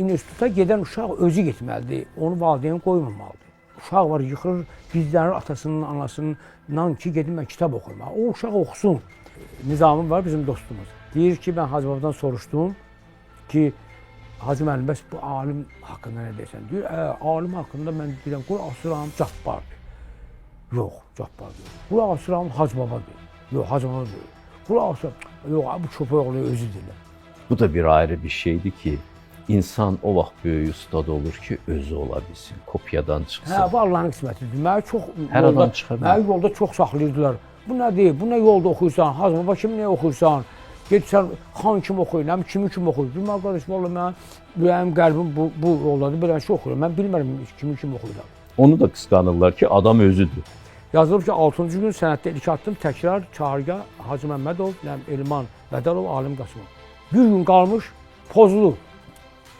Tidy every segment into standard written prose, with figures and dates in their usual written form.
instituta gedən uşaq özü getməlidir. Onu valideyn qoymamalıdır. Uşaq var, yıxılır, gizlənir atasının, anasından ki, gedim mən kitab oxuyum. O uşaq oxusun. Nizamın var bizim dostumuz. Deyir ki, mən Hacı babadan soruşdum ki, Hacı müəllim, bəs bu alim haqqında nə deyirsən? Deyir, alim haqqında mən deyirəm, qulaq asıram, Cabbardır. Yox, Cabbar deyir. Qulaq asıram, Hacı babadır. Yox, Hacı baba deyir. Qulaq asıram, yox, bu köpək oğlu özü deyir. Bu da bir ayrı bir şeydir ki, insan o vaxt böyük ustad olur ki, özü ola bilsin, kopyadan çıxsın. Hə, bu Allahın qismətidir. Məni çox Hər adam çıxa bilər. Məni yolda çox saxlayırdılar. Bu nədir? Bu nə yolda oxuyursan? Hacı baba kimi nə oxuyursan? Gedirsən, xan kimi oxuyur, nə kimi oxuyur. Bilməm, qardaş, vallahi mən, ürəyim, qəlbim bu yoldadır, belə şey oxuyuram. Mən bilmirəm kimi oxuyuram. Onu da qısqanırlar ki, adam özüdür. Yazılıb ki, 6-cı gün sənətdə ilk addım təkrar çağırga Hacı Məmmədov, Elman Vədəlov, Alim Qasımov. Bir gün qalmış, pozulur.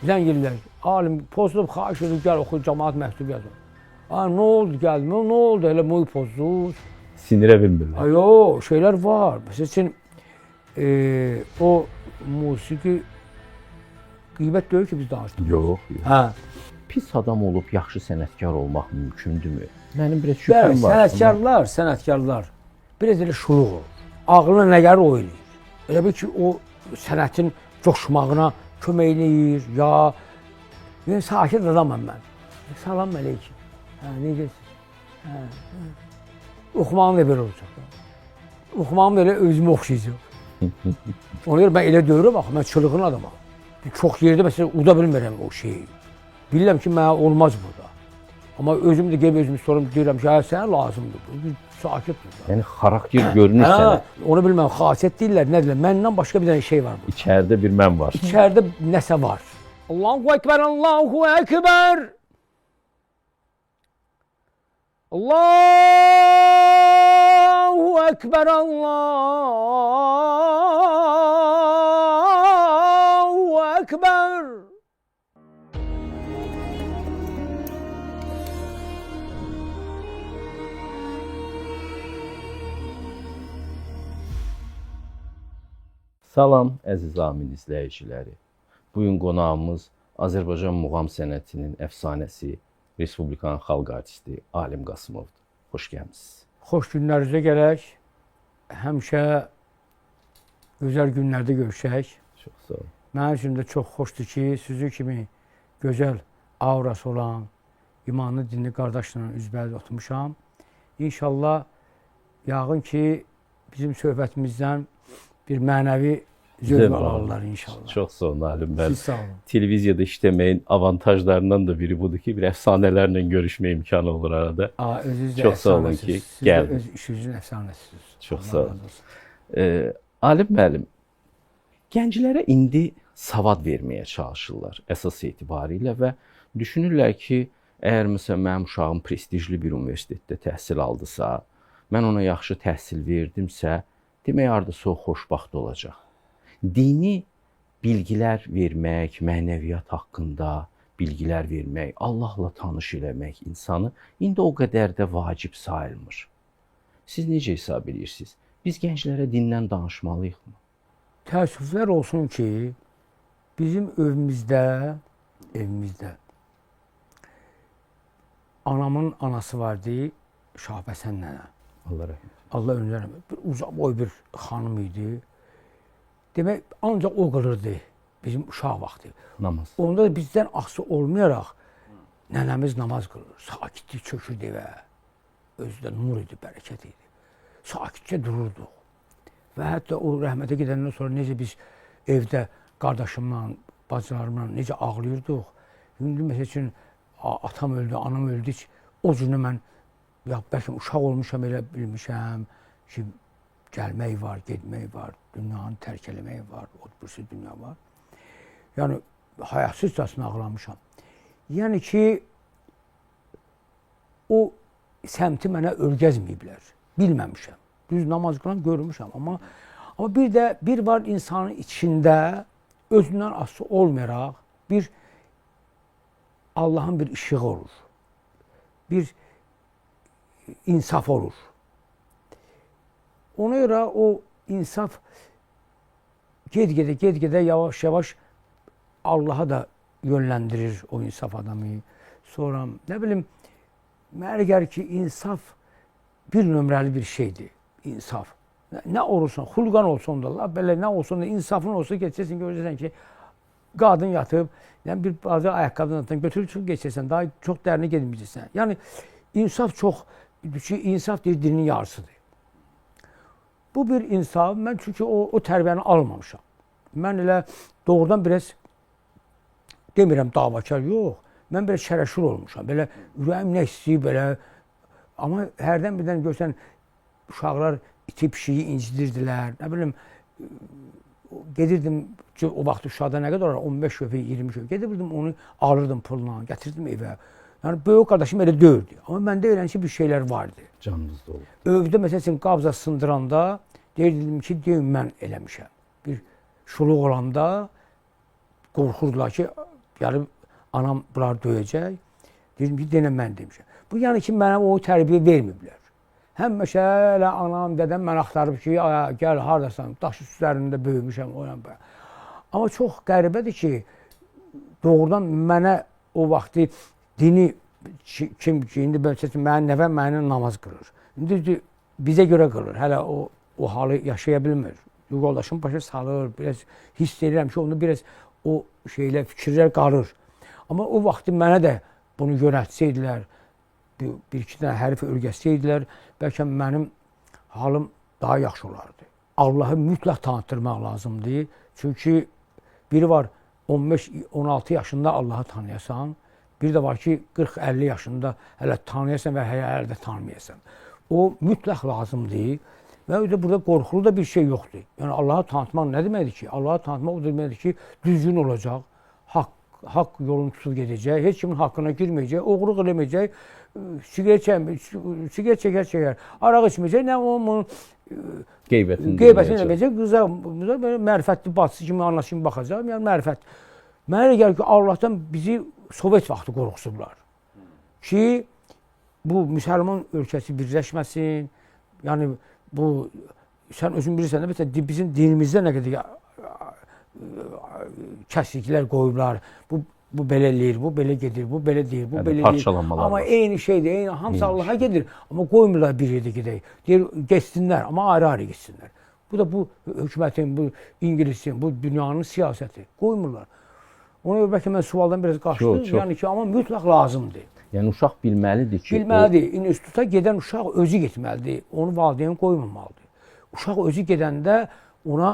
Zəng edirlər. Alim pozulub, xahiş edir, gəl oxuyur, cəmaat məktub yazır. Nə oldu, gəlmə, nə oldu, elə mühü pozulur. Sinirə bilmirlər. Yox, şeylər var. Məsəl üçün, o musiqi qeybət deyil ki, biz danışdıq. Yox. Hə. Pis adam olub yaxşı sənətkar olmaq mümkündürmü? Mənim biraz şübhəm var. Sənətkarlar biraz elə şuluq olur. Ağlına nə gəlir o eləyir. Elə bil ki, o sənətin coşmağına kömək eləyir, ya sakit adamam mən. Salam əleykum. Hə, necəsiz? Oxumağım da belə olacaq. Oxumağım da elə özümə oxşayacaq. Ona görə mən elə deyirəm, bax, mən çılğın adamam. Çox yerdə məsələn, uda bilmirəm o şeyi. Bilirəm ki, mənə olmaz burada. Amma özüm də gəlib özümü sorum, deyirəm ki, sənə lazımdır bu. Sakitdir. Yəni, xarakter görünür sənə. Onu bilməm, xasiyyət deyirlər, nə deyirlər. Məndən başqa bir dənə şey var burada. İçəridə bir mən var. İçəridə nəsə var. Allahu Ekber, Allahu Ekber. Allahu Ekber, Allahu Ekber. Salam, əziz Amin izləyiciləri. Bugün qonağımız Azərbaycan muğam sənətinin əfsanəsi, Respublikanın xalq artisti Alim Qasımovdur. Xoş gəlmisiniz. Xoş günlərinizə gələk. Həmişə gözəl günlərdə görüşək. Çox sağ olun. Mənim üçün də çox xoşdur ki, sizi kimi gözəl aurası olan, imanlı, dinli qardaşla üzbəüz oturmuşam. İnşallah yağın ki, bizim söhbətimizdən bir mənəvi zövq alarlar inşallah. Çox sağ olun Alim bəy. Siz sağ olun. Televiziyada işləməyin avantajlarından da biri budur ki, bir əfsanələrlə görüşmə imkanı olur arada. Özünüz də çox sağ olun ki, gəldiniz. Öz işinizin əfsanəsiniz. Çox sağ olun. Alim müəllim, gənclərə indi savad verməyə çalışırlar əsas etibarilə və düşünürlər ki, əgər məsələn mənim uşağım prestijli bir universitetdə təhsil aldısa, mən ona yaxşı təhsil verdimsə, demək hardasa o xoşbaxt olacaq. Dini bilgilər vermək, mənəviyyat haqqında bilgilər vermək, Allahla tanış eləmək insanı indi o qədər də vacib sayılmır. Siz necə hesab edirsiniz? Biz gənclərə dindən danışmalıyıqmı? Təəssüflər olsun ki, bizim evimizdə anamın anası vardı, Şahbəsən nənə. Allah rəhmət. Allah ömrünə bir uzaq boy bir xanım idi. Demək, ancaq o qılırdı bizim uşaq vaxtı. Namaz. Onda da bizdən asılı olmayaraq nənəmiz namaz qılır. Sakitlik çökürdü evə. Özü də nur idi, bərəkət idi. Sakitcə dururduq. Və hətta o rəhmətə gedəndən sonra necə biz evdə qardaşımla, bacılarımla necə ağlayırdıq. İndi məsəl üçün atam öldü, anam öldü. O cürlə mən bəlkə uşaq olmuşam, elə bilmişəm ki, gəlmək var, getmək var, dünyanı tərk eləmək var, o birisi dünya var. Yəni, həyatsızcasına ağlamışam. Yəni ki, o səmti mənə örgəzməyiblər, bilməmişəm. Düz namaz qılan görmüşəm, amma bir var insanın içində özündən asılı olmayaraq bir Allahın bir işığı olur, bir insaf olur. Ona görə o insaf get-gedə, yavaş-yavaş Allaha da yönləndirir o insaf adamı. Sonra nə bilim, mənə gəlir ki, insaf bir nömrəli bir şeydir. İnsaf. Nə olursan, xulqan olsun da, belə nə olsun da, insafın olsa geçəcəksən, görəcəksən ki, qadın yatıb, yəni bir bazı ayaqqabını götürüb çıxıb geçəcəksən, daha çox dərinə gedməyəcəksən. Yəni insaf çox, insaf deyir, dinin yarısıdır. Bu bir insaf, mən çünki o tərbiyəni almamışam. Mən elə doğrudan biraz demirəm davakar, yox. Mən belə şərəşur olmuşam. Belə ürəyim nə istəyir belə. Amma hərdən birdən görsən uşaqlar iti pişiyi incidirdilər. Nə bilim gedirdim ki, o vaxt uşaqda nə qədər olar? 15 köpək, 20 köpək. Gedirdim onu alırdım pulla, gətirdim evə. Yəni böyük qardaşım elə döyürdü. Amma məndə elə bir şeylər vardı. Canınızda olur. Övdə məsələn qabza sındıranda deyirdim ki, deyim mən eləmişəm. Bir şuluq olanda qorxurdular ki, gəlib anam bunları döyəcək. Dedim ki, denə mən demişəm. Bu yəni ki, mənə o tərbiyə verməyiblər. Həmişə elə anam, dədəm mən axtarıb ki, gəl haradasan, daş üstlərində böyümüşəm. Amma çox qəribədir ki, doğrudan mənə o vaxtı dini kim ki, indi mənim nəvəm mənə namaz qılır. İndi bizə görə qılır. Hələ o halı yaşaya bilmir. Yoldaşım başa salır, biraz hiss edirəm ki, onda biraz o şeylər, fikirlər qalır. Amma o vaxtı mənə də bunu görətsəydilər, bir-iki dənə hərf öyrətsəydilər, bəlkə mənim halım daha yaxşı olardı. Allahı mütləq tanıtdırmaq lazımdır. Çünki biri var 15-16 yaşında Allahı tanıyasan, bir də var ki 40-50 yaşında hələ tanıyasan və hələ də tanımayasan. O mütləq lazımdır və burada qorxulu da bir şey yoxdur. Yəni Allahı tanıtmaq nə deməkdir ki? Allahı tanıtmaq o deməkdir ki, düzgün olacaq, haqq yolunu tutub gedəcək, heç kimin haqqına girməyəcək, oğurluq eləməyəcək, siqaret çəkər, araq içməyəcək, nə onun qeybətini eləməyəcək, qıza belə mərifətli bacısı kimi, anası kimi baxacaq, yəni mərifət. Mənə elə gəlir ki, Allahdan bizi Sovet vaxtı qorxusublar ki, bu müsəlman ölkəsi birləşməsin, yəni bu, sən özün bilirsən, bizim dinimizdə nə qədər kəsiklər qoyublar, bu belə eləyir, bu belə gedir, bu belə deyir, bu belə deyir. Amma eyni şeydir, eyni, hamısı Allaha gedir, amma qoymurlar bir yerdə gedək. Deyir, geçsinlər, amma ayrı-ayrı geçsinlər. Bu da bu hökumətin, bu İngilisin, bu dünyanın siyasəti. Qoymurlar. Ona görə bəlkə mən sualdan biraz qaçdım, yəni ki, amma mütləq lazımdır. Yəni uşaq bilməlidir ki, bilməlidir. İnstituta gedən uşaq özü getməlidir. Onu valideyn qoymamalıdır. Uşaq özü gedəndə ona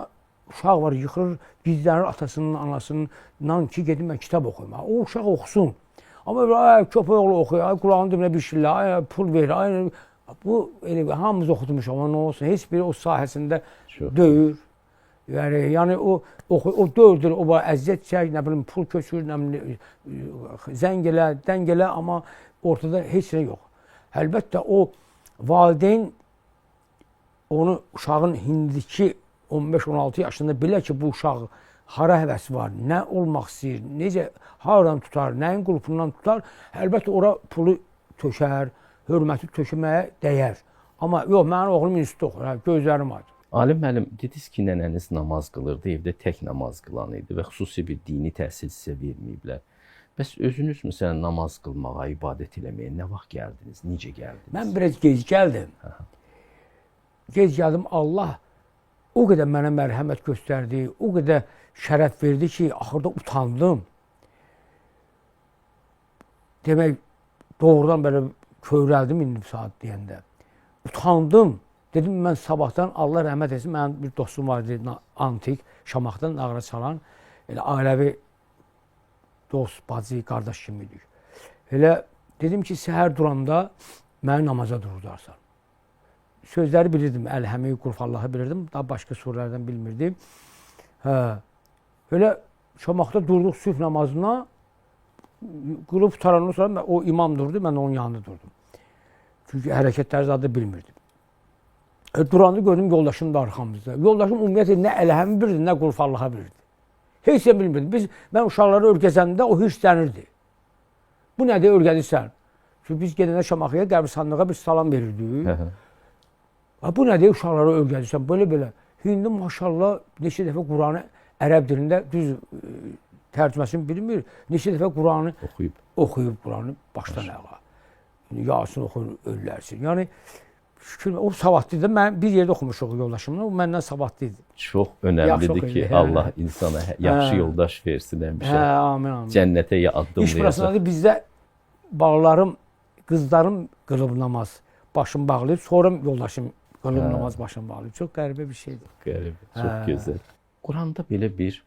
uşaq var, yıxılır, gizlənir atasının, anasından ki, gedim mən kitab oxuyum. O uşaq oxusun. Amma köpək oğlu oxuyur, qulağının dibinə bir şeylə, pul verir. Bu, hamımız oxutmuş, amma nə olsun, heç biri o sahəsində döyür. Yəni o dördür, o əziyyət çək, nə bilim, pul köçür, nə bilim, zəng elə, dəng elə, amma ortada heç nə yox. Əlbəttə, o valideyn onu uşağın hindiki 15-16 yaşında bilə ki, bu uşaq hara həvəsi var, nə olmaq istəyir, necə, haradan tutar, nəyin qrupundan tutar, əlbəttə, ora pulu tökər, hörməti tökməyə dəyər. Amma yox, mənim oğlum institutda oxuyur, gözlərim var. Alim müəllim, dediniz ki, nənəniz namaz qılırdı, evdə tək namaz qılan idi və xüsusi bir dini təhsil sizə verməyiblər. Bəs özünüz məsələn namaz qılmağa, ibadət eləməyə nə vaxt gəldiniz, necə gəldiniz? Mən biraz gec gəldim. Gec gəldim, Allah o qədər mənə mərhəmət göstərdi, o qədər şərəf verdi ki, axırda utandım. Demək, doğrudan belə kövrəldim indi saat deyəndə. Utandım. Dedim, mən sabahdan, Allah rəhmət etsin, mənim bir dostum var idi, antik, Şamaxdan nağara çalan, elə ailəvi dost, bacı, qardaş kimi idik. Elə dedim ki, səhər duranda məni namaza dururdarsan. Sözləri bilirdim, Əl-Həmi, Qurfallahı bilirdim, daha başqa surələrdən bilmirdim. Elə Şamaxda durduq sübh namazına, qılıb tutarandan sonra o imam durdu, mən onun yanında durdum. Çünki hərəkətləri zadı bilmirdim. Duranda gördüm yoldaşım da arxamızda. Yoldaşım ümumiyyətlə nə Əl-Həmi bilirdi, nə Qurfallaha bilirdi. Heç də bilmirdim. Mən uşaqları örgəzəndə o hirslənirdi. Bu nədir örgədirsən? Çünki biz gedəndə Şamaxıya qəbristanlığa bir salam verirdik. Bu nədir uşaqları örgədirsən? Belə-belə. Hindi maşallah neçə dəfə Quranı ərəb dilində düz tərcüməsini bilmir. Neçə dəfə Quranı oxuyub Quranı başdan ayağa. Yasin oxuyur, öllərsin. Yəni şükür o savadlı idi. Mən bir yerdə oxumuşuq yoldaşımla. O məndən savadlı idi. Çox önəmlidir ki, Allah insana yaxşı yoldaş versin həmişə. Hə, amin, amin. Cənnətə addımlayacaq. İş burasındadır bizdə bağlarım, qızlarım qılıb namaz başım bağlayıb, sonra yoldaşım qılıb namaz başım bağlayıb. Çox qəribə bir şeydir. Qəribə, çox gözəl. Quranda belə bir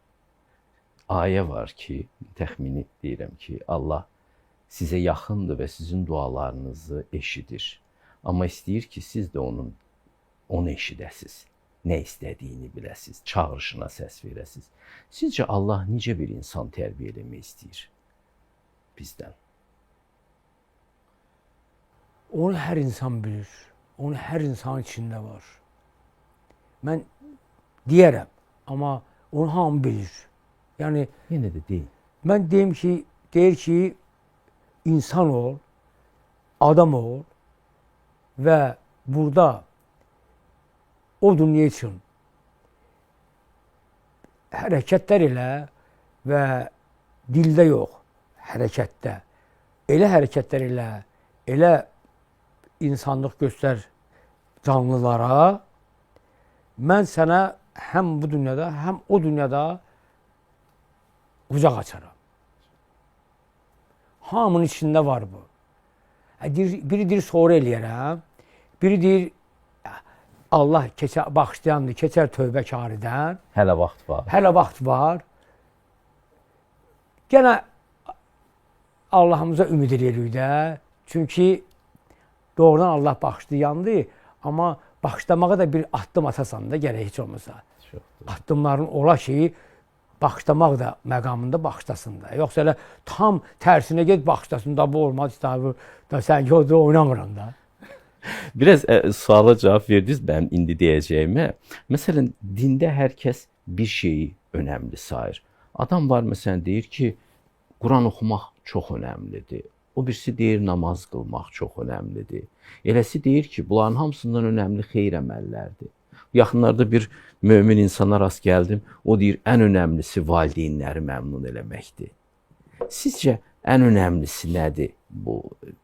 ayə var ki, təxmini deyirəm ki, Allah sizə yaxındır və sizin dualarınızı eşidir. Amma istəyir ki, siz də onu eşidəsiz. Nə istədiyini biləsiz, çağırışına səs verəsiz. Sizcə Allah necə bir insan tərbiyə eləmək istəyir bizdən? Onu hər insan bilir. Onu hər insanın içində var. Mən deyərəm, amma onu hamı bilir. Yəni yenə də deyil. Mən deyir ki, insan ol, adam ol və burada o dünya üçün hərəkətlər elə və dildə yox, hərəkətdə. Elə hərəkətlər elə, elə insanlıq göstər canlılara. Mən sənə həm bu dünyada, həm o dünyada qucaq açaram. Hamının içində var bu. Biri deyir sonra eləyərəm, biri deyir Allah bağışlayandır, keçər tövbəkarıdan. Hələ vaxt var. Hələ vaxt var. Gənə Allahımıza ümid edirik də. Çünki doğrudan Allah bağışlayandır, amma bağışlamağa da bir addım atasan da gərək heç olmasa. Addımların ola ki, bağışlamaq da məqamında bağışlasın da. Yoxsa elə tam tərsinə get bağışlasın da, bu olmaz da, sən yolda oynamıram da. Biraz suala cavab verdiniz mənim indi deyəcəyimə. Məsələn, dində hər kəs bir şeyi önəmli sayır. Adam var, məsələn, deyir ki, Quran oxumaq çox önəmlidir. O birisi deyir, namaz qılmaq çox önəmlidir. Eləsi deyir ki, bunların hamısından önəmli xeyir əməllərdir. Yaxınlarda bir mömin insana rast gəldim. O deyir, ən önəmlisi valideynləri məmnun eləməkdir. Sizcə ən önəmlisi nədir bu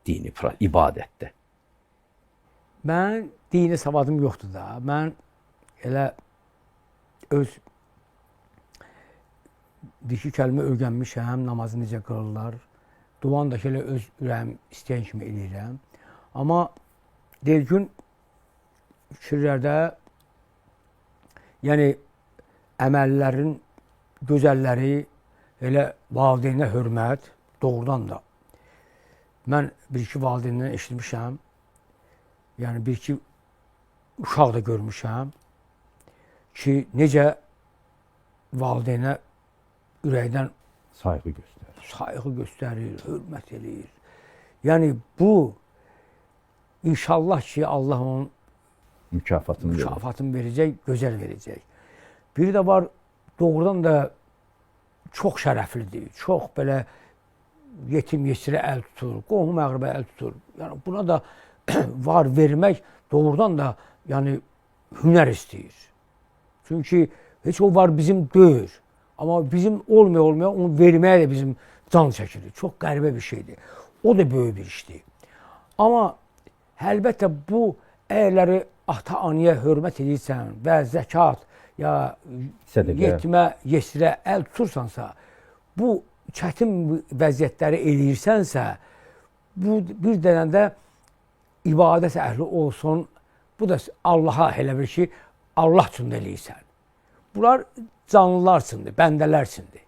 dini ibadətdə? Mən dini savadım yoxdur da. Mən elə öz bir-iki kəlmə öyrənmişəm, namazı necə qılırlar. Duanı da elə öz ürəyim istəyən kimi eləyirəm. Amma deyilgün fikirlərdə, yəni əməllərin gözəlləri, elə valideynə hörmət, doğrudan da. Mən bir-iki valideyndən eşitmişəm. Yəni bir-iki uşaq da görmüşəm ki, necə valideynə ürəkdən sayğı göstərir, hörmət eləyir. Yəni bu, inşallah ki, Allah onun mükafatını verəcək, gözəl verəcək. Biri də var, doğrudan da çox şərəflidir, çox belə yetim yesirə əl tutur, qohum əqrəbə əl tutur. Yəni buna da var vermək doğrudan da yəni hünər istəyir. Çünki heç o var bizim deyil. Amma bizim olmaya onu verməyə də bizim can çəkilir. Çox qəribə bir şeydir. O da böyük bir işdir. Amma əlbəttə bu əyərləri ata-anaya hörmət edirsən və zəkat ya yetimə, yesirə əl tutursansa, bu çətin vəziyyətləri eləyirsənsə, bu bir dənə də ibadət əhli olsun, bu da Allaha elə bir ki, Allah üçün də eləyirsən. Bunlar canlılarsındır, bəndələrsindir.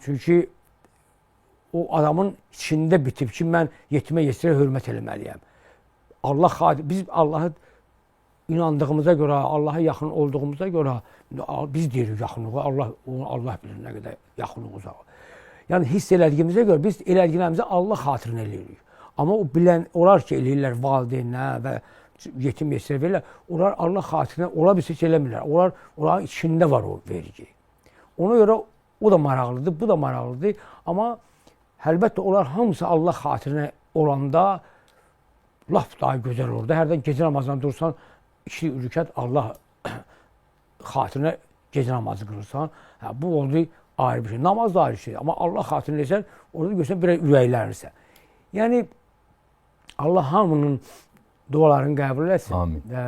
Çünki o adamın içində bitib ki, mən yetimə yesirə hörmət eləməliyəm. Biz Allah'a inandığımıza görə, Allah'a yaxın olduğumuza görə biz deyirik yaxınlığı, Allah bilir nə qədər yaxınlıq uzağı. Yəni hiss elədiyimizə görə biz elədiklərimizi Allah xatirinə eləyirik. Amma o bilən olar ki, eləyirlər valideynə və yetim yesirə verirlər. Onlar Allah xatirinə ola bilsə ki, eləmirlər. Onların içində var o vergi. Ona görə o da maraqlıdır, bu da maraqlıdır. Amma əlbəttə onlar hamısı Allah xatirinə olanda laf daha gözəl olur da. Hərdən gecə namazından dursan, 2 rükət Allah xatirinə gecə namazı qılırsan. Bu oldu ayrı bir şey. Namaz da ayrı şey. Amma Allah xatirinə etsən, orada görsən biraz ürəklənirsən. Yəni Allah hamının dualarını qəbul etsin. Amin. Və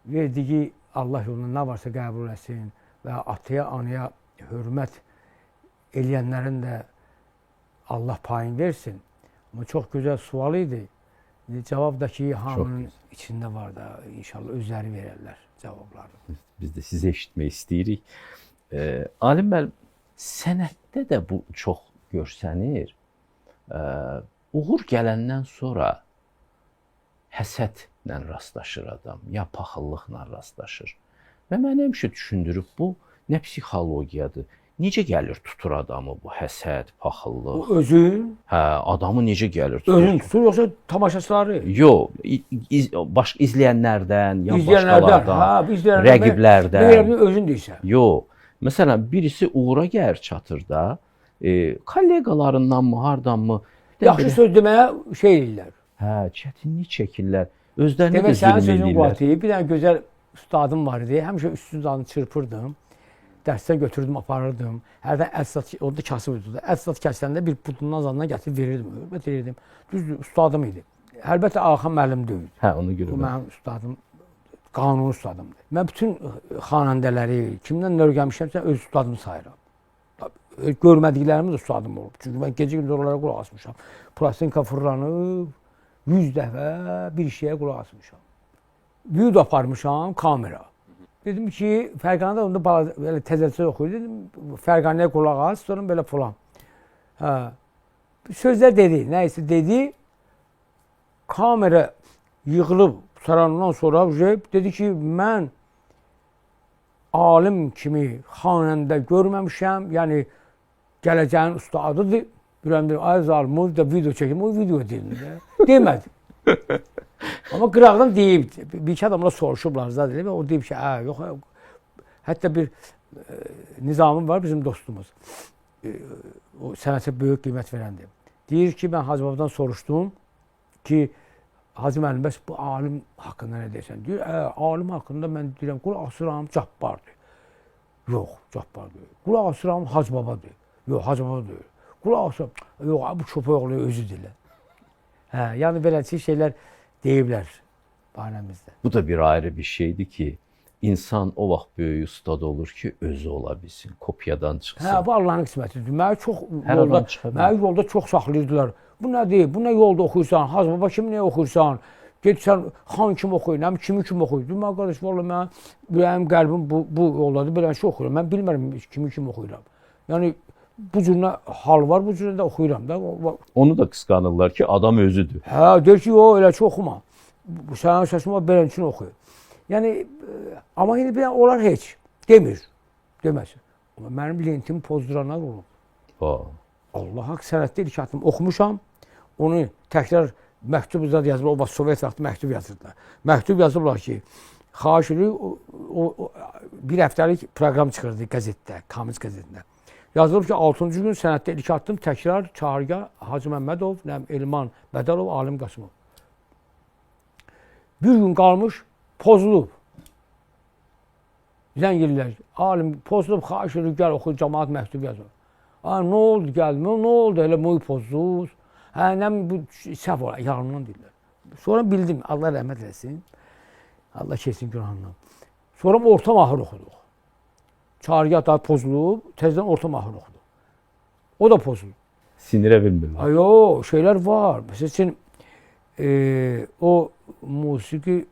verdiyi Allah yolunda nə varsa qəbul etsin və ataya, anaya hörmət eləyənlərin də Allah payını versin. Amma çox gözəl sual idi. Cavab da ki, hamının içində var da, inşallah özləri verərlər cavabları. Biz də sizi eşitmək istəyirik. Alim müəllim, sənətdə də bu çox görsənir. Uğur gələndən sonra həsədlə rastlaşır adam, ya paxıllıqla rastlaşır. Və mənə həmişə düşündürüb bu nə psixologiyadır? Necə gəlir tutur adamı bu həsəd, paxıllıq? O özün? Hə, adamı necə gəlir tutur? Özün tutur, yoxsa tamaşaçıları? Yox, başqa izləyənlərdən, ya başqalardan, rəqiblərdən. Deyirəm, özün deyirsən. Yox. Məsələn, birisi uğura gəlir çatır da, kolleqalarındanmı, hardanmı? Yaxşı söz deməyə şey deyirlər. Hə, çətinlik çəkirlər. Özlərinə də demək, sənin zülm sözün edirlər. qatıyı. Bir dənə gözəl ustadım var idi. Həmişə üstündən çırpırdım. Dərsdə götürdüm, aparırdım. Hərdən əlsat, orada kasıb idi. Əlsat kəsiləndə bir budundan zadına gətirib verirdim. Hörmət edirdim. Düzdür, ustadım idi. Əlbəttə Axan müəllim deyil. Hə, ona görə. Bu mənim ustadım, qanuni ustadımdır. Mən bütün xanəndələri, kimdən nə öyrənmişəmsə öz ustadımı sayıram. Görmədiklərimiz ustadım olub. Çünki mən gecə gündüz oralara qulaq asmışam. Plastinka fırlanıb 100 dəfə bir şeyə qulaq asmışam. Video aparmışam, kamera. Dedim ki, Fərqanədə onda belə təzəlcə oxuyur. Dedim, Fərqanəyə qulaq as, sonra belə falan. Hə. Sözlər dedi, nəysə dedi. Kamera yığılıb sarandan sonra dedi ki, mən alim kimi xanəndə görməmişəm. Yəni, gələcəyin ustadıdır. Biləm, ay zalim, da video çəkim, o video deyildi. Demədi. Amma qıraqdan deyib, bir iki adamla soruşublar zaten və o deyib ki, yox, hətta bir nizamım var, bizim dostumuz. O sənətə böyük qiymət verəndir. Deyir ki, mən Hacı babadan soruşdum ki, Hacı müəllim, bəs bu alim haqqında nə deyirsən? Deyir, alim haqqında mən deyirəm, qulaq asıram, Cabbardır. Yox, Cabbardır. Qulaq asıram, Hacı babadır. Yox, Hacı babadır. Qulaq asıram, yox, bu köpək oğlu özü deyirlər. Hə, yəni beləçə şeylər deyiblər barəmizdə. Bu da bir ayrı bir şeydir ki, insan o vaxt böyük ustad olur ki, özü ola bilsin, kopyadan çıxsın. Hə, bu Allahın qismətidir. Məni yolda çox saxlayırdılar. Bu nədir? Bu nə yolda oxuyursan? Hacı baba kimi nə oxuyursan? Gedirsən, xan kimi oxuyur, kimi oxuyur. Dedim, qardaş, vallahi mənim qəlbim bu yoldadır, belə şey oxuyuram. Mən bilmirəm kimi oxuyuram. Yəni, bu cürünə hal var, bu cürünə də oxuyuram da. Onu da qısqanırlar ki, adam özüdür. Hə, deyir ki, yox, elə ki oxuma. Sənin səsin var, belə üçün oxuyur. Yəni, amma indi bir onlar heç demir, deməsin. Amma mənim lentimi pozduranlar olub. Allah haqq sənətdə ilk atım oxumuşam, onu təkrar məktub yazıblar, o vaxt Sovet vaxtı məktub yazırdılar. Məktub yazıblar ki, xahiş edirik, bir həftəlik proqram çıxırdı qəzetdə, Kamil qəzetində. Yazılıb ki, 6-cı gün sənətdə ilk atdım, təkrar çağırgah Hacı Məmmədov, Elman Bədəlov, Alim Qasımov. Bir gün qalmış, pozulub. Zəng edirlər, alim pozulub, xahiş edirik, gəl oxu, cəmaat məktub yazır. Nə oldu, gəldi, nə oldu, elə müyü pozdunuz? Hə, nə bu səhv olar, yarımdan deyirlər. Sonra bildim, Allah rəhmət eləsin, Allah kesin günahından. Sonra orta mahır oxuduq. Çağırgah da pozulub, tezdən orta mahır oxuduq. O da pozulub. Sinirə bilmirlər. Yox, şeylər var. Məsəl üçün, o musiqi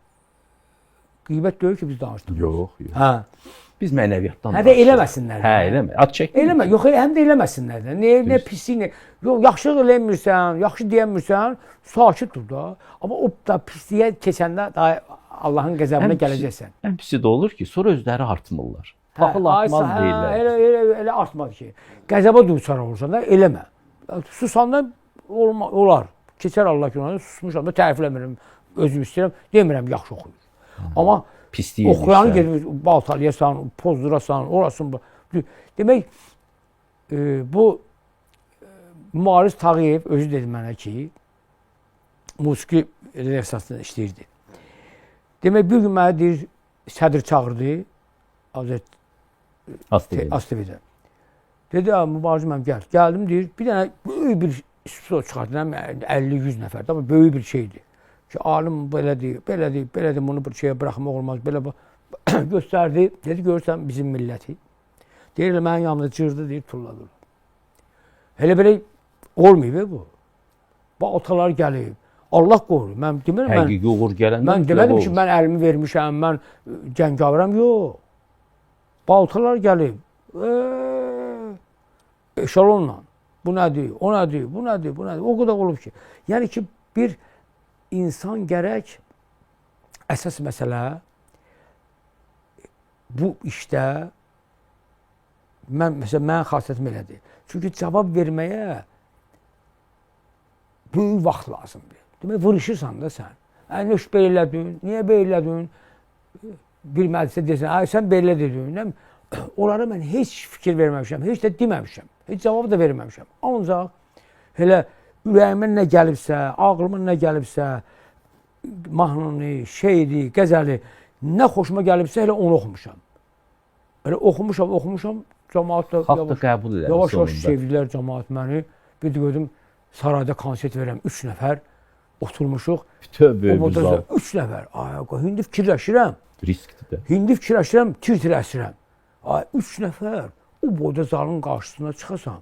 qiymət deyil ki, biz danışdıq. Yox, yox. Hə. Biz mənəviyyatdan danışdıq. Hə də eləməsinlər. Hə, eləmə. Ad çəkmə. Eləmə, yox, həm də eləməsinlər də. Nə pislik, yox, yaxşılıq eləmirsən, yaxşı deyəmirsən, sakit dur da. Amma o da pisliyə keçəndə daha Allahın qəzəbinə gələcəksən. Ən pisi də olur ki, sonra özləri artmırlar. Paxıl artmaz deyirlər. Elə artmaz ki. Qəzəbə duçar olursan da eləmə. Susanda olar. Keçər Allah günahını, susmuşam da tərifləmirəm, özüm istəyirəm, demirəm yaxşı oxuyur. Amma oxuyanı gedib baltalayasan, pozdurasan, orasın. Demək, bu Mübariz Tağıyev özü dedi mənə ki, musiqi redaksiyasında işləyirdi. Demək, bir gün mənə deyir, sədr çağırdı, Azət ASTV-də. Dedi, Mübarizə müəllim gəl. Gəldim deyir, bir dənə böyük bir stüdyo çıxartdım, 50-100 nəfər, amma böyük bir şeydir. Ki, alim belədir, belədir, belədir, bunu bir şeyə buraxmaq olmaz, belə göstərdi. Dedi, görürsən bizim milləti. Deyir, mənim yanımda cırdı, deyir, tulladır. Elə belə olmayıb bu. Baltalar gəlib. Allah qorur. Mən demirəm, Həqiqi uğur gələndə mən demədim ki, mən əlimi vermişəm, mən cəngavəram. Yox. Baltalar gəlib. Eşalonla. Bu nədir? O nədir? Bu nədir? Bu nədir? O qədər olub ki. Yəni ki, bir insan gərək əsas məsələ bu işdə məsələn, mənim xasiyyətim elədir. Çünki cavab verməyə böyük vaxt lazımdır. Demək, vuruşursan da sən. Nöş belə elədin, niyə belə elədin? Bilmədisə desən, sən belə dedin. Onlara mən heç fikir verməmişəm, heç də deməmişəm, heç cavab da verməmişəm. Ancaq elə ürəyimə nə gəlibsə, ağlıma nə gəlibsə, mahnını, şeiri, qəzəli, nə xoşuma gəlibsə, elə onu oxumuşam. Elə oxumuşam, cəmaat da yavaş-yavaş sevdilər cəmaat məni. Bir də gördüm, sarayda konsert verirəm, 3 nəfər oturmuşuq. Böyük bir zal. 3 nəfər. Hindi fikirləşirəm. Riskdir də. Hindi fikirləşirəm, tir-tir əsirəm. 3 nəfər o boyda zalın qarşısına çıxasam.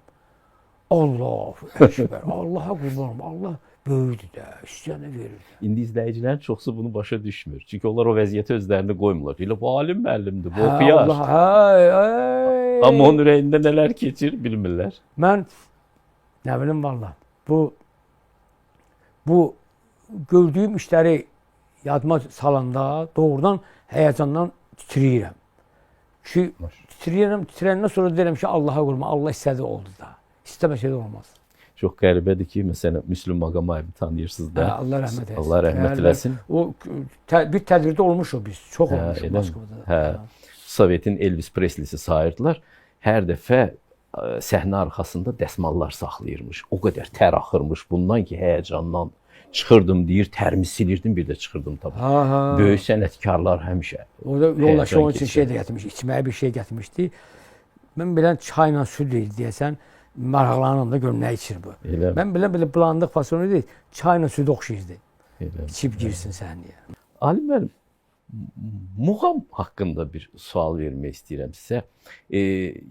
Allah, əkbər, Allaha qurbanım, Allah böyüdür də, istəyənə verir. İndi izləyicilərin çoxsu bunu başa düşmür. Çünki onlar o vəziyyəti özlərində qoymurlar. Elə bu alim müəllimdir, bu oxuyar. Amma onun ürəyində nələr keçir bilmirlər. Mən nə bilim valla, bu gördüyüm işləri yadıma salanda doğrudan həyəcandan titrəyirəm. Ki, titrəyəndən sonra deyirəm ki, Allaha qurma, Allah istədi oldu da. İstəməsə də olmaz. Çox qəribədir ki, məsələn, Müslüm Maqamayevi tanıyırsınız da. Allah rəhmət eləsin. Allah rəhmət eləsin. O bir tədbirdə olmuşuq biz, çox olmuşuq Moskvada. Sovetin Elvis Preslisi sayırdılar. Hər dəfə səhnə arxasında dəsmallar saxlayırmış. O qədər tər axırmış bundan ki, həyəcandan çıxırdım deyir, tərimi silirdim, bir də çıxırdım tabii. Böyük sənətkarlar həmişə. Orada yoldaşı onun üçün şey də gətirmiş, içməyə bir şey gətirmişdi. Mən bilən çayla süd deyəsən, maraqlanım da görüm nə içir bu. Mən bilən blandıq fasonu deyil, çayla süd oxşayırdı. İçib girsin səhnəyə. Alim müəllim, muğam haqqında bir sual vermək istəyirəm sizə.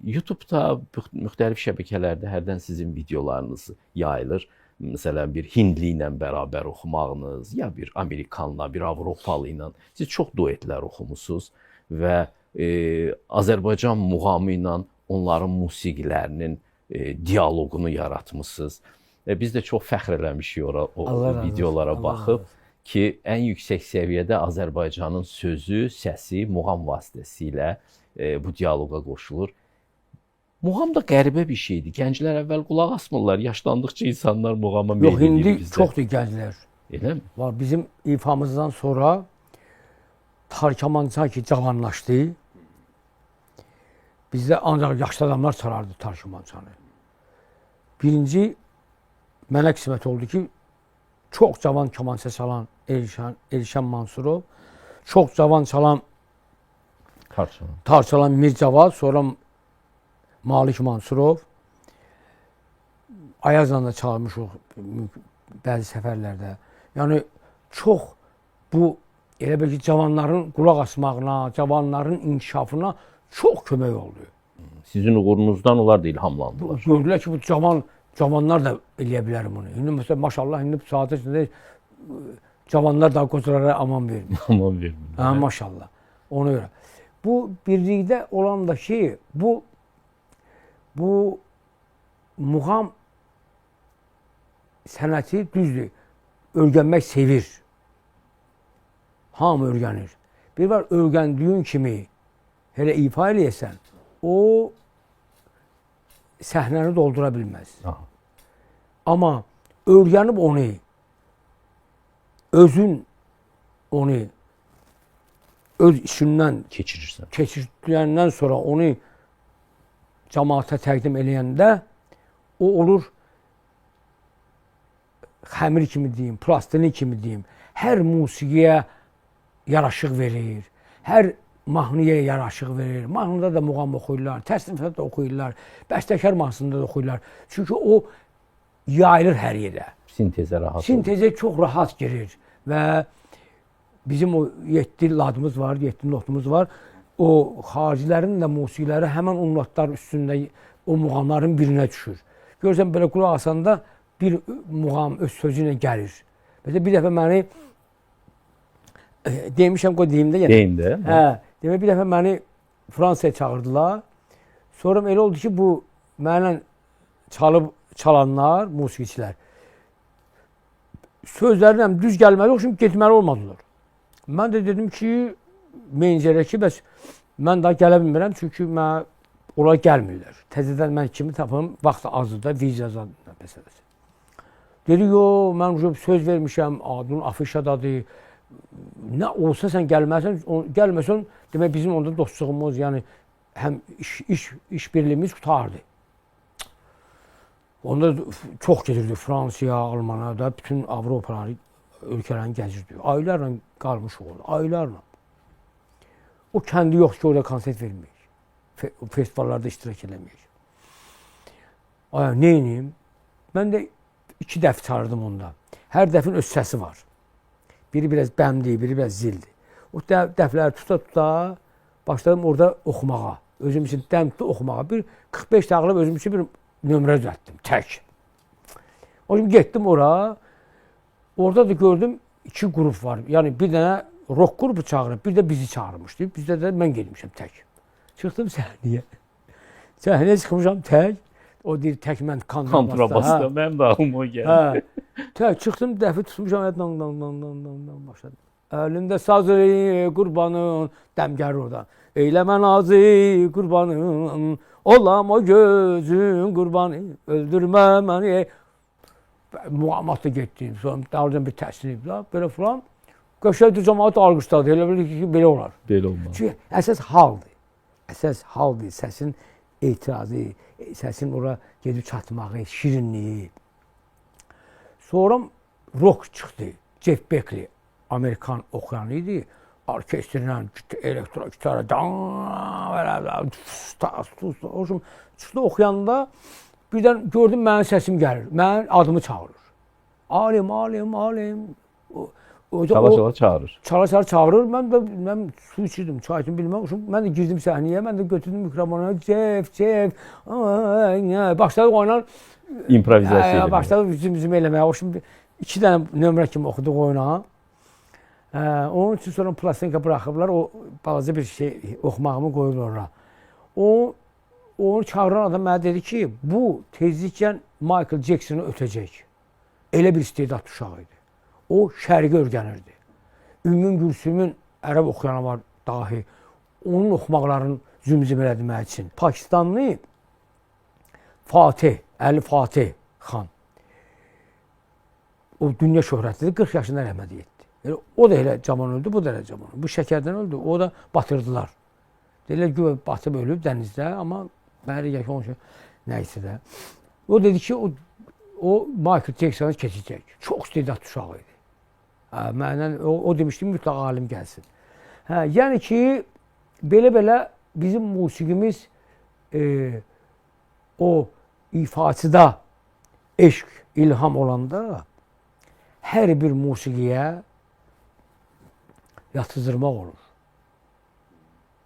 YouTube-da, müxtəlif şəbəkələrdə hərdən sizin videolarınız yayılır. Məsələn, bir hindli ilə bərabər oxumağınız, ya bir Amerikanla, bir Avropalı ilə. Siz çox duetlər oxumusunuz və Azərbaycan muğamı ilə onların musiqilərinin dialoqunu yaratmışsınız. Biz də çox fəxr eləmişik o videolara baxıb ki, ən yüksək səviyyədə Azərbaycanın sözü, səsi, muğam vasitəsilə bu dialoqa qoşulur. Muğam da qəribə bir şeydir. Gənclər əvvəl qulaq asmırlar. Yaşlandıqca insanlar muğama meyl edir bizdə. Yox, indi çoxdur gənclər. Elə mi? Var, bizim ifamızdan sonra tarkamanca ki, cavanlaşdı. Bizdə ancaq yaşlı adamlar çalardı tarkamancanı. Birinci mənə qismət oldu ki, çox cavan kamança çalan Elşən Mansurov, çox cavan çalan tarçalan Mircavad, sonra Malik Mansurov, Ayazla da çalmışıq bəzi səfərlərdə. Yəni, çox bu, elə bil ki, cavanların qulaq asmağına, cavanların inkişafına çox kömək oldu. Sizin uğurunuzdan onlar da ilhamlandılar. Gördülər ki, bu cavanlar da eləyə bilər bunu. İndi məsələn, maşallah, indi bu saat içində cavanlar da qocalara aman vermir. Aman vermir. Maşallah, ona görə. Bu, birlikdə olan da ki, bu muğam sənəti düzdür, öyrənmək sevir. Hamı öyrənir. Bir var, öyrəndiyin kimi elə ifa eləyəsən, o səhnəni doldura bilməz. Amma öyrənib onu, özün onu öz işindən keçirdiyəndən sonra onu cəmaata təqdim eləyəndə o olur xəmir kimi deyim, plastilin kimi deyim, hər musiqiyə yaraşıq verir, hər mahnıya yaraşıq verir. Mahnıda da muğam oxuyurlar, təsnifat da oxuyurlar, bəstəkar mahnısında da oxuyurlar. Çünki o yayılır hər yerə. Sintezə rahat olur. Sintezə çox rahat girir və bizim o 7 ladımız var, 7 notumuz var. O xaricilərin də musiqiləri həmin o notlar üstündə o muğamların birinə düşür. Görürsən belə qulaq asanda bir muğam öz sözü ilə gəlir. Məsələn bir dəfə məni demişəm qoy deyim də yenə. Deyim də. Hə, demək bir dəfə məni Fransaya çağırdılar. Sonra elə oldu ki, bu mənlə çalanlar, musiqiçilər sözlərinə düz gəlməli, oxşum getməli olmadılar. Mən də dedim ki, mencərə ki, bəs mən daha gələ bilmirəm, çünki mən ora gəlmirlər. Təzədən mən kimi tapım, vaxt azdır da, viza məsələsi. Dedi, yox, mən söz vermişəm, adın afişadadır. Nə olsa sən gəlməsən, demək bizim onda dostluğumuz, yəni həm iş birliyimiz qutardı. Onda çox gedirdi Fransaya, Almana da, bütün Avropaları, ölkələrini gəzirdi. Aylarla qalmış oldu, aylarla. O kəndi yox ki, orada konsert verməyək. Festivallarda iştirak eləməyək. Neyniyim? Mən də 2 dəf çağırdım onda. Hər dəfin öz səsi var. Biri biraz bəmdir, biri biraz zildir. O dəfləri tuta-tuta başladım orada oxumağa. Özüm üçün dəm tutdu oxumağa. Bir 45 dağılıb özüm üçün bir nömrə düzəltdim, tək. O gün getdim ora. Orada da gördüm 2 qrup var. Yəni bir dənə rock qrupu çağırıb, bir də bizi çağırmışdı. Bizdə də mən getmişəm tək. Çıxdım səhnəyə. Səhnəyə çıxmışam tək. O deyir tək mən kontrabasda. Mənim də ağlıma o gəldi. Tək çıxdım, dəfi tutmuşam, başladım. Əlində sazı qurbanın, dəmgər orada. Eyləmə nazı qurbanın, olam o gözün qurbanı, öldürmə məni. Muammat da getdim, sonra dağılacam bir təsnif, belə falan. Qəşəngdir, cəmaat alqışladı, elə bilir ki, belə olar. Belə olmaz. Çünki əsas haldır. Əsas haldır, səsin etirazı, səsin ora gedib çatmağı, şirinliyi. Sonra rock çıxdı. Jeff Beck, Amerikan oxuyan idi. Orkestrlə, elektro gitara, çıxdı oxuyanda birdən gördüm mənim səsim gəlir. Mənim adımı çağırır. Alim, alim, alim. Çala-çala çağırır. Çala-çala çağırır. Mən su içirdim, çay içim bilməm. Mən də girdim səhnəyə, mən də götürdüm mikrofonu. Jeff. Başladı oynar. İmprovizasiya eləməyə. Başladı bizim eləməyə. O şimdi 2 dənə nömrə kimi oxuduq oyuna. Onun üçün sonra plastinka buraxıblar. O balaca bir şey oxumağımı qoyurlar ora. Onu çağıran adam mənə dedi ki, bu tezliklə Michael Jackson'ı ötəcək. Elə bir istedad uşağı idi. O şərqi öyrənirdi. Ümmün Gülsümün ərəb oxuyanı var dahi. Onun oxumaqlarını zümzüm elədi mənim üçün. Pakistanlı Fatih, Əli Fatih xan. O dünya şöhrətlidir, 40 yaşında rəhmət etdi. Yəni, o da elə caman öldü, bu da elə caman öldü. Bu şəkərdən öldü, o da batırdılar. Deyirlər ki, batıb ölüb dənizdə, amma bəri yaxın olmuş, nəysə də. O dedi ki, o Michael Jackson'ı keçəcək. Çox istedad uşağı idi. O demişdi, mütləq alim gəlsin. Yəni ki, belə-belə bizim musiqimiz o ifaçıda eşq, ilham olanda hər bir musiqiyə yatızdırmaq olur.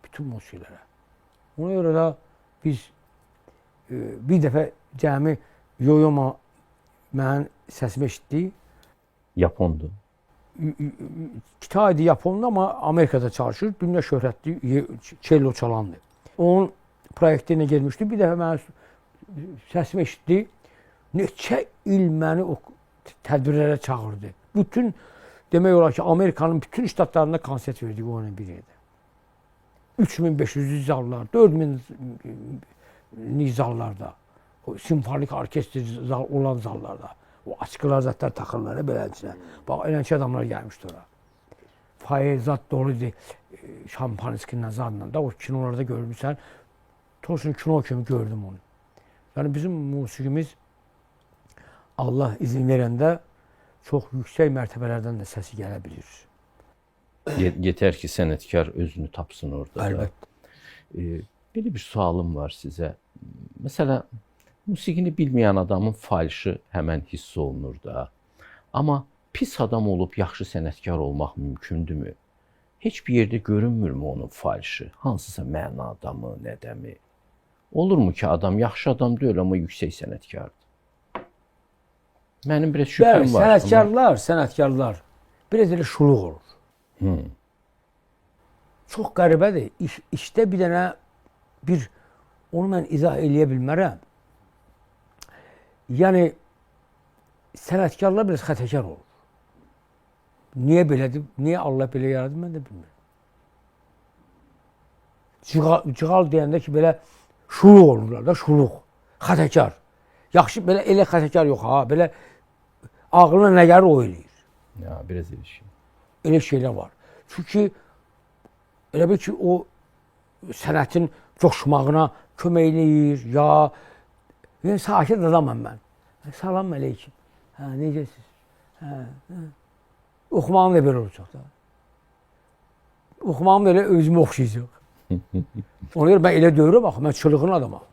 Bütün musiqilərə. Ona görə də biz bir dəfə cəmi Yoyoma mənim səsimi eşitdi. Yapondur. Kitaydı Yaponlu, amma Amerikada çalışır. Dünya şöhrətli cello çalandı. Onun proyektine gelmişdi. Bir dəfə mənim səsimi eşitdi. Neçə il məni o tədbirlərə çağırdı. Bütün, demək olar ki, Amerikanın bütün ştatlarında konsert verdik onun bir yerdə. 3500 zallar, 4000 zallarda, o simfonik orkestr olan zallarda, o açıqlar zatlar taxırlar belə içinə. Bax, elə ki adamlar gəlmişdi ora. Fayezat doludur, şampanskilə zadla da o kinolarda görmüşsən. Tosun kino kimi gördüm onu. Yəni bizim musiqimiz Allah izin verəndə çox yüksək mərtəbələrdən də səsi gələ bilir. Yetər ki, sənətkar özünü tapsın orada. Əlbəttə. Belə bir sualım var sizə. Məsələn, musiqini bilməyən adamın falşı həmən hiss olunur da. Amma pis adam olub yaxşı sənətkar olmaq mümkündürmü? Heç bir yerdə görünmürmü onun falşı? Hansısa məna adamı, nədəmi? Olurmu ki, adam yaxşı adam deyil, amma yüksək sənətkardır? Mənim biraz şübhəm var. Sənətkarlar biraz elə şuluq olur. Çox qəribədir. İşdə bir dənə onu mən izah eləyə bilmərəm. Yəni sənətkarlar biraz xətəkar olur. Niyə belədir? Niyə Allah belə yaradı, mən də bilmirəm. Cığal deyəndə ki, belə şuluq olurlar da, şuluq, xətəkar. Yaxşı, belə elə xətəkar yox ha, belə ağlına nə gəlir o eləyir. Ya, biraz elə şey. Elə şeylər var. Çünki elə bil ki, o sənətin coşmağına kömək eləyir, yəni sakit adamam mən. Salam əleykum. Necəsiz? Oxumağım da belə olacaq da. Oxumağım da elə özümə oxşayacaq. Ona görə mən elə deyirəm, bax, mən çılğın adamam.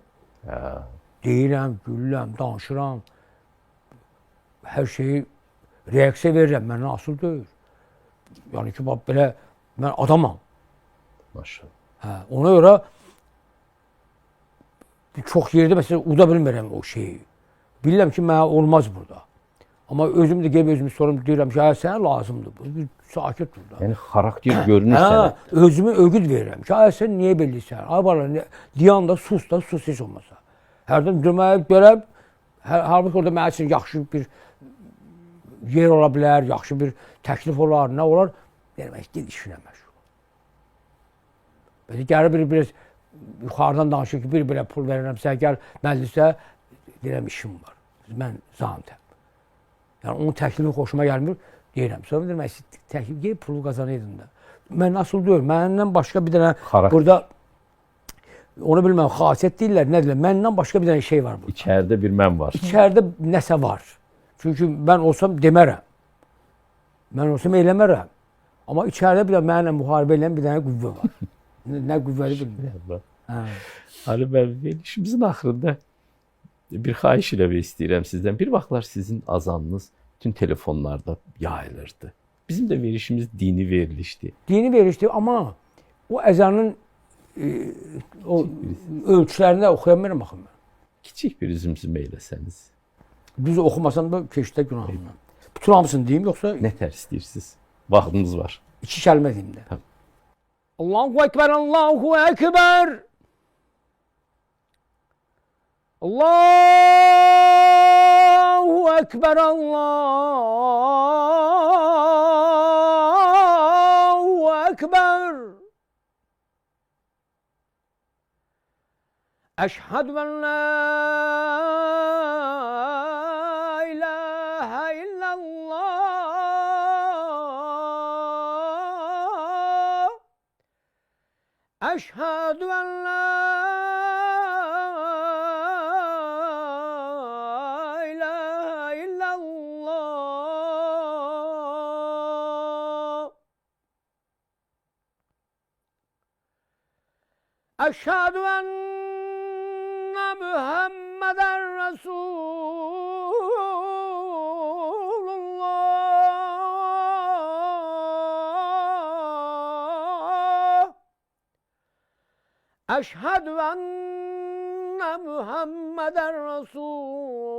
Deyirəm, gülürəm, danışıram. Hər şeyi reaksiya verirəm, məndən asıl deyil. Yəni ki, bax, belə mən adamam. Maşallah. Ona görə çox yerdə məsələn uda bilmirəm o şeyi. Bilirəm ki, mənə olmaz burada. Amma özüm də gəlib özümü sorum, deyirəm ki, sənə lazımdır bu. Sakit dur da. Yəni xarakter görünür sənə. Özümü ögüd verirəm ki, sən niyə bellisən? Ay bala, diyan da sus heç olmasa. Hərdən demək görəm, halbuki orada mənim üçün yaxşı bir yer ola bilər, yaxşı bir təklif olar, nə olar? Deyirəm, ged işinə məşğul. Belə gəlir biraz yuxarıdan danışır ki, bir belə pul verirəm, sən gəl məclisə, deyirəm, işim var. Mən zamtəm. Yəni, onun təklifi xoşuma gəlmir, deyirəm. Sonra deyirəm, təklif gəlib pulu qazanaydın da. Mən nasıl deyir, məndən başqa bir dənə burada, onu bilməm, xasiyyət deyirlər, nə deyirlər, məndən başqa bir dənə şey var burada. İçəridə bir mən var. İçəridə nəsə var. Çünki mən olsam demərəm. Mən olsam eləmərəm. Amma içəridə bir dənə mənimlə müharibə eləyən bir dənə qüvvə var. Nə qüvvəli bilmirəm. Ali bəy, verilişimizin axırında bir xahiş eləmək istəyirəm sizdən. Bir vaxtlar sizin azanınız bütün telefonlarda yayılırdı. Bizim də verilişimiz dini verilişdi. Dini verilişdi, amma o əzanın o ölçülərində oxuya bilmirəm axı mən. Kiçik bir zümzümə eləsəniz. Düz oxumasam da keçdə günahımdan. Bütün hamısını deyim, yoxsa? Nətər istəyirsiniz? Vaxtınız var. 2 kəlmə deyim də. Allahu Ekber, Allahu Ekber. Allahu Ekber, Allahu Ekber. Eşhedü en la ilahe illallah. Eşhedü en la Eşhedü enne Muhammeden Resulullah. Eşhedü enne Muhammeden Resulullah.